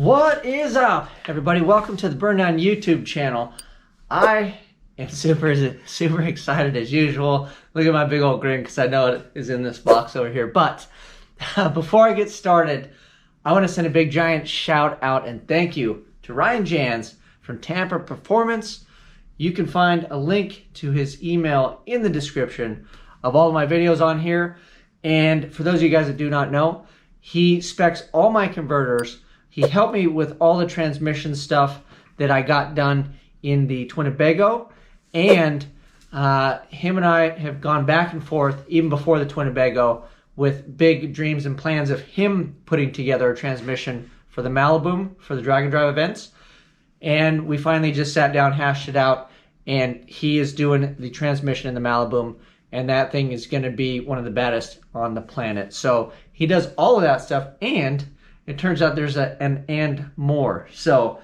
What is up, everybody? Welcome to the Burndown YouTube channel. I am super excited as usual. Look at my big old grin because I know it is in this box over here. But before I get started, I want to send a big giant shout out and thank you to Ryan Jans from Tampa Performance. You can find a link to his email in the description of all of my videos on here. And for those of you guys that do not know, he specs all my converters. He helped me with all the transmission stuff that I got done in the Twinnebago. And him and I have gone back and forth, even before the Twinnebago, with big dreams and plans of him putting together a transmission for the Malibu, for the Drag and Drive events. And we finally just sat down, hashed it out, and he is doing the transmission in the Malibu. And that thing is going to be one of the baddest on the planet. So he does all of that stuff, and it turns out there's an and more. So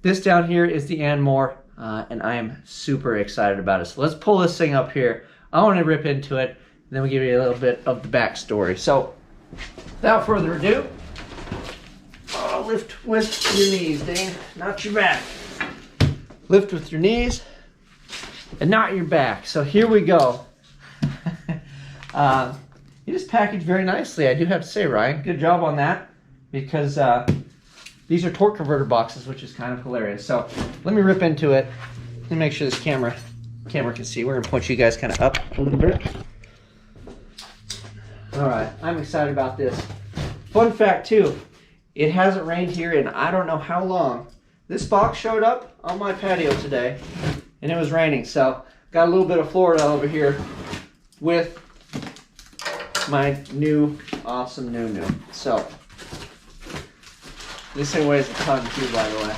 this down here is the and more, and I am super excited about it. So let's pull this thing up here. I want to rip into it, and then we'll give you a little bit of the backstory. So without further ado, lift with your knees, Dane, not your back. Lift with your knees and not your back. So here we go. You just packaged very nicely, I do have to say, Ryan. Good job on that. Because these are torque converter boxes, which is kind of hilarious. So let me rip into it and make sure this camera can see. We're gonna point you guys kind of up a little bit. All right, I'm excited about this. Fun fact too, it hasn't rained here in I don't know how long. This box showed up on my patio today and it was raining. So got a little bit of Florida over here with my new awesome new. So this thing weighs a ton too, by the way.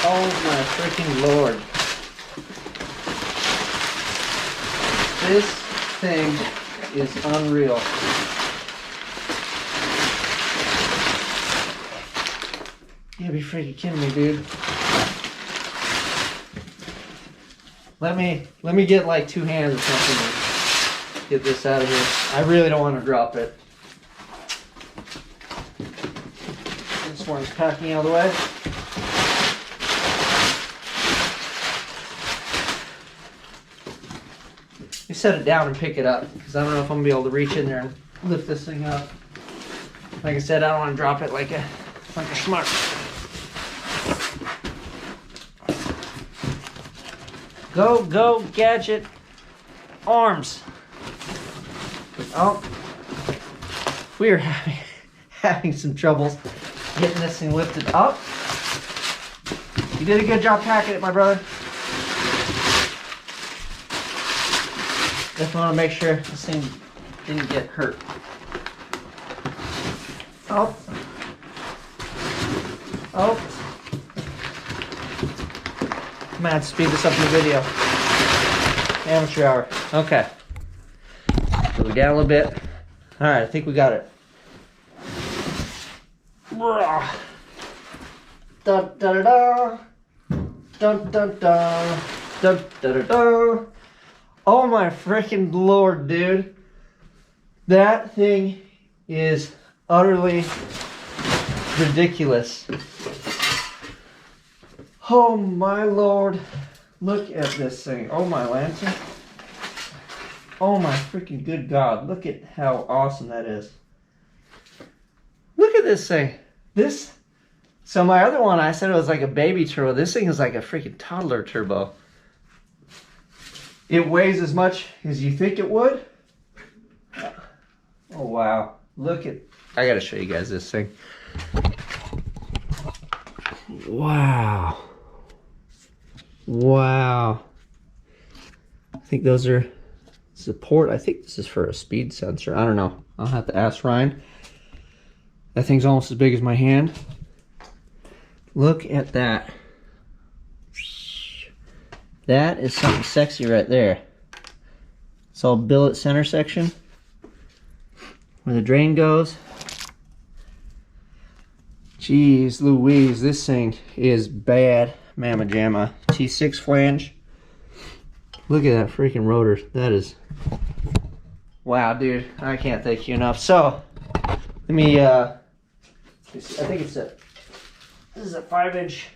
Oh my freaking Lord. This thing is unreal. You gotta be freaking kidding me, dude. Let me get like two hands or something to get this out of here. I really don't want to drop it. This one's packing out of the way. You set it down and pick it up because I don't know if I'm gonna be able to reach in there and lift this thing up. Like I said, I don't want to drop it like a schmuck. Go gadget arms. Oh, we are having some troubles getting this thing lifted up. You did a good job packing it, my brother. Just want to make sure this thing didn't get hurt. Oh. I'm gonna have to speed this up in the video. Amateur hour. Okay. So we down a little bit. All right, I think we got it. Dun dun dun dun dun dun dun dun dun. Oh my freaking Lord, dude! That thing is utterly ridiculous. Oh my Lord! Look at this thing. Oh my lantern! Oh my freaking good God! Look at how awesome that is. Look at this thing. So my other one, I said it was like a baby turbo. This thing is like a freaking toddler turbo. It weighs as much as you think it would. Oh, wow. Look at, I gotta show you guys this thing. Wow. Wow. I think those are support. I think this is for a speed sensor. I don't know. I'll have to ask Ryan. That thing's almost as big as my hand. Look at that. That is something sexy right there. It's all billet center section where the drain goes. Jeez Louise, this thing is bad mamma jamma. T6 flange. Look at that freaking rotor. That is, wow, dude. I can't thank you enough. So let me I think this is a 5-inch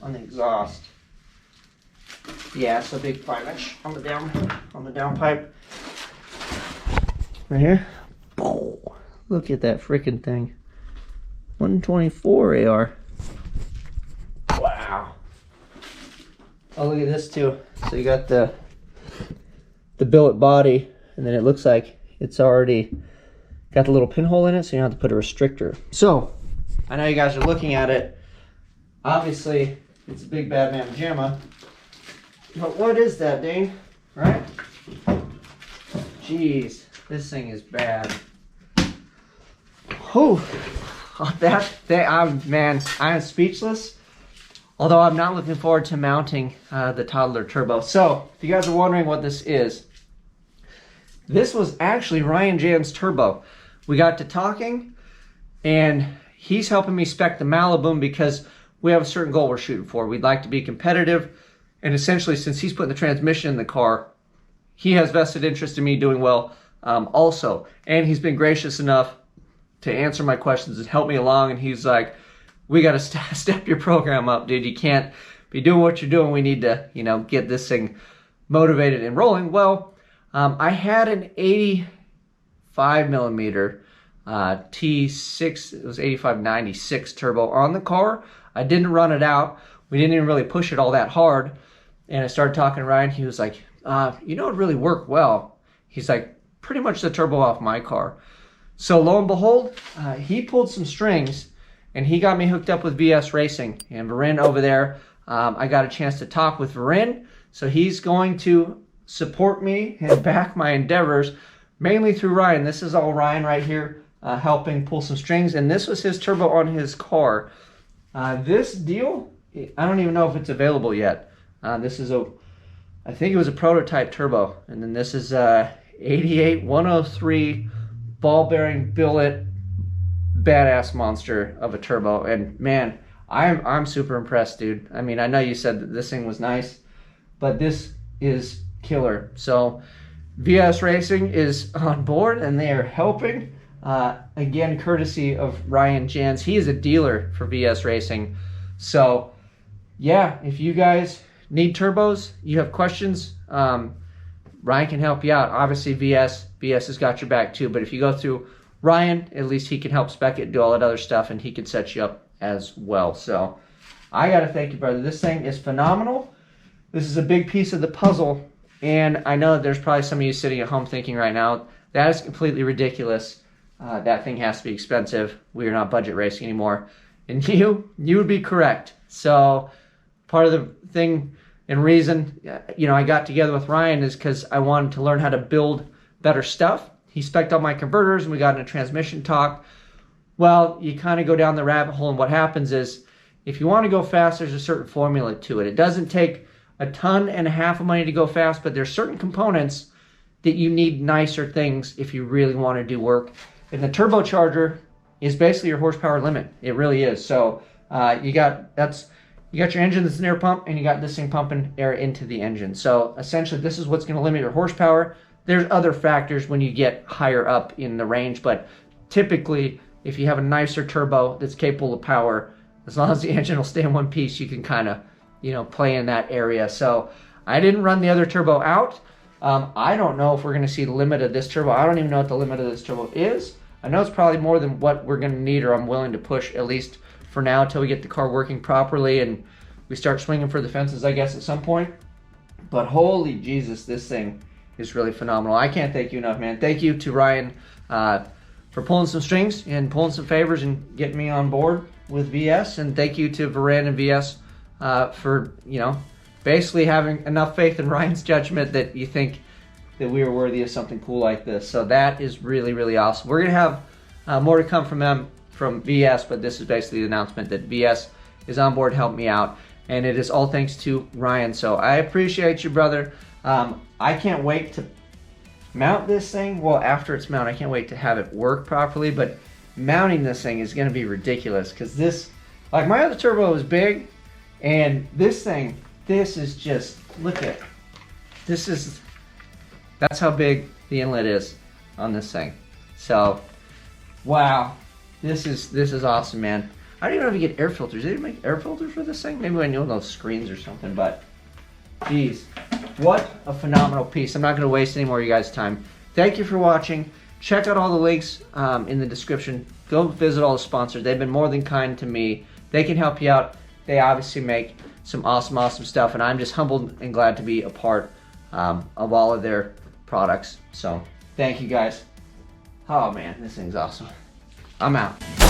on the exhaust. Yeah, it's a big 5-inch on the down pipe. Right here. Oh, look at that freaking thing. 124 AR. Wow. Oh, look at this too. So you got the billet body, and then it looks like it's already got the little pinhole in it, so you don't have to put a restrictor. So, I know you guys are looking at it. Obviously, it's a big bad man JAMA. But what is that, Dane? Right? Jeez, this thing is bad. Oh, man, I am speechless. Although I'm not looking forward to mounting the toddler turbo. So, if you guys are wondering what this is, this was actually Ryan Jan's turbo. We got to talking, and he's helping me spec the Malibu because we have a certain goal we're shooting for. We'd like to be competitive, and essentially, since he's putting the transmission in the car, he has vested interest in me doing well also. And he's been gracious enough to answer my questions and help me along, and he's like, we got to step your program up, dude. You can't be doing what you're doing. We need to, get this thing motivated and rolling. Well, I had an 85 millimeter T6, it was 8596 turbo on the car. I didn't run it out. We didn't even really push it all that hard. And I started talking to Ryan. He was like, it really worked well. He's like, pretty much the turbo off my car. So lo and behold, he pulled some strings, and he got me hooked up with VS Racing. And Varin over there, I got a chance to talk with Varin. So he's going to support me and back my endeavors, mainly through Ryan. This is all Ryan right here, helping pull some strings. And this was his turbo on his car. This deal, I don't even know if it's available yet. This is I think it was a prototype turbo. And then this is 88-103 ball bearing billet badass monster of a turbo. And man, I'm super impressed, dude. I mean, I know you said that this thing was nice, but this is killer. So VS Racing is on board, and they are helping. Again, courtesy of Ryan Jans. He is a dealer for VS Racing. So yeah, if you guys need turbos, you have questions, Ryan can help you out. Obviously VS has got your back too, but if you go through Ryan, at least he can help spec it, do all that other stuff, and he can set you up as well. So I gotta thank you, brother. This thing is phenomenal. This is a big piece of the puzzle, and I know that there's probably some of you sitting at home thinking right now, that is completely ridiculous. That thing has to be expensive. We are not budget racing anymore. And you would be correct. So part of the thing and reason, I got together with Ryan is because I wanted to learn how to build better stuff. He spec'd all my converters, and we got in a transmission talk. Well, you kind of go down the rabbit hole, and what happens is, if you want to go fast, there's a certain formula to it. It doesn't take a ton and a half of money to go fast, but there's certain components that you need nicer things if you really want to do work. And the turbocharger is basically your horsepower limit. It really is. So you got your engine that's an air pump, and you got this thing pumping air into the engine. So essentially, this is what's going to limit your horsepower. There's other factors when you get higher up in the range, but typically, if you have a nicer turbo that's capable of power, as long as the engine will stay in one piece, you can kind of, play in that area. So I didn't run the other turbo out. I don't know if we're going to see the limit of this turbo. I don't even know what the limit of this turbo is. I know it's probably more than what we're going to need, or I'm willing to push, at least for now, until we get the car working properly and we start swinging for the fences, I guess, at some point. But holy Jesus, this thing is really phenomenal. I can't thank you enough, man. Thank you to Ryan for pulling some strings and pulling some favors and getting me on board with VS. And thank you to Varan and VS for, basically having enough faith in Ryan's judgment that you think that we are worthy of something cool like this. So that is really, really awesome. We're going to have more to come from them, from VS, but this is basically the announcement that VS is on board to help me out. And it is all thanks to Ryan. So I appreciate you, brother. I can't wait to mount this thing. Well, after it's mounted, I can't wait to have it work properly, but mounting this thing is going to be ridiculous, because this, like my other turbo is big, and this thing, this is just, look at, that's how big the inlet is on this thing. So, wow. This is awesome, man. I don't even know if you get air filters. Did they make air filters for this thing? Maybe when you know those screens or something, but geez, what a phenomenal piece. I'm not going to waste any more of you guys' time. Thank you for watching. Check out all the links in the description. Go visit all the sponsors. They've been more than kind to me. They can help you out. They obviously make some awesome stuff, and I'm just humbled and glad to be a part of all of their products. So thank you guys. Oh man, this thing's awesome. I'm out.